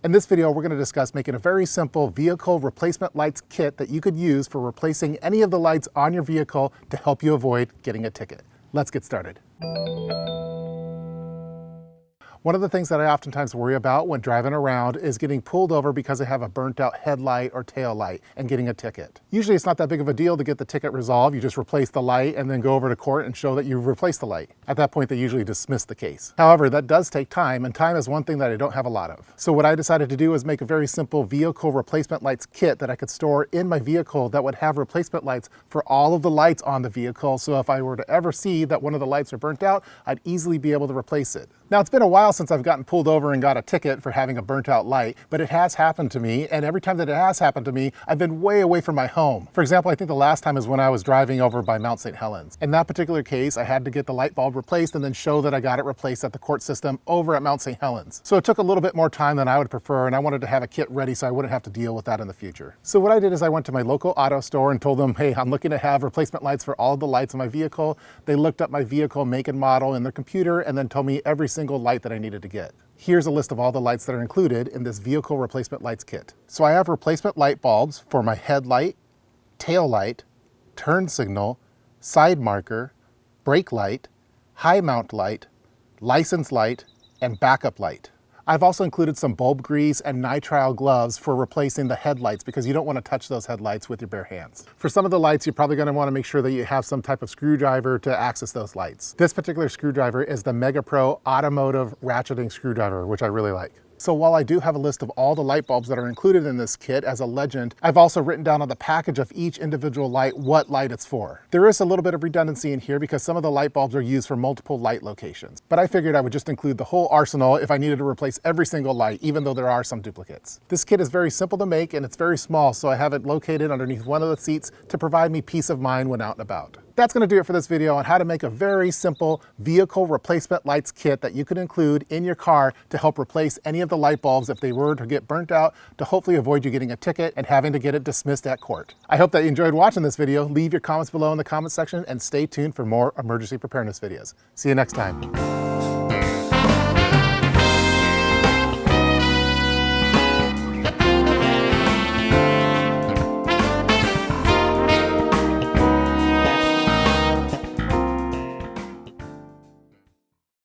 In this video, we're going to discuss making a very simple vehicle replacement lights kit that you could use for replacing any of the lights on your vehicle to help you avoid getting a ticket. Let's get started. One of the things that I oftentimes worry about when driving around is getting pulled over because I have a burnt out headlight or tail light and getting a ticket. Usually it's not that big of a deal to get the ticket resolved. You just replace the light and then go over to court and show that you've replaced the light. At that point, they usually dismiss the case. However, that does take time, and time is one thing that I don't have a lot of. So what I decided to do is make a very simple vehicle replacement lights kit that I could store in my vehicle that would have replacement lights for all of the lights on the vehicle. So if I were to ever see that one of the lights are burnt out, I'd easily be able to replace it. Now, it's been a while since I've gotten pulled over and got a ticket for having a burnt out light, but it has happened to me, and every time that it has happened to me, I've been way away from my home. For example, I think the last time is when I was driving over by Mount St. Helens. In that particular case, I had to get the light bulb replaced and then show that I got it replaced at the court system over at Mount St. Helens. So it took a little bit more time than I would prefer, and I wanted to have a kit ready so I wouldn't have to deal with that in the future. So what I did is I went to my local auto store and told them, hey, I'm looking to have replacement lights for all the lights in my vehicle. They looked up my vehicle make and model in their computer and then told me every single light that I needed to get. Here's a list of all the lights that are included in this vehicle replacement lights kit. So I have replacement light bulbs for my headlight, tail light, turn signal, side marker, brake light, high mount light, license light, and backup light. I've also included some bulb grease and nitrile gloves for replacing the headlights because you don't want to touch those headlights with your bare hands. For some of the lights, you're probably going to want to make sure that you have some type of screwdriver to access those lights. This particular screwdriver is the MegaPro Automotive Ratcheting Screwdriver, which I really like. So while I do have a list of all the light bulbs that are included in this kit as a legend, I've also written down on the package of each individual light what light it's for. There is a little bit of redundancy in here because some of the light bulbs are used for multiple light locations, but I figured I would just include the whole arsenal if I needed to replace every single light, even though there are some duplicates. This kit is very simple to make and it's very small, so I have it located underneath one of the seats to provide me peace of mind when out and about. That's going to do it for this video on how to make a very simple vehicle replacement lights kit that you can include in your car to help replace any of the light bulbs if they were to get burnt out, to hopefully avoid you getting a ticket and having to get it dismissed at court. I hope that you enjoyed watching this video. Leave your comments below in the comment section and stay tuned for more emergency preparedness videos. See you next time.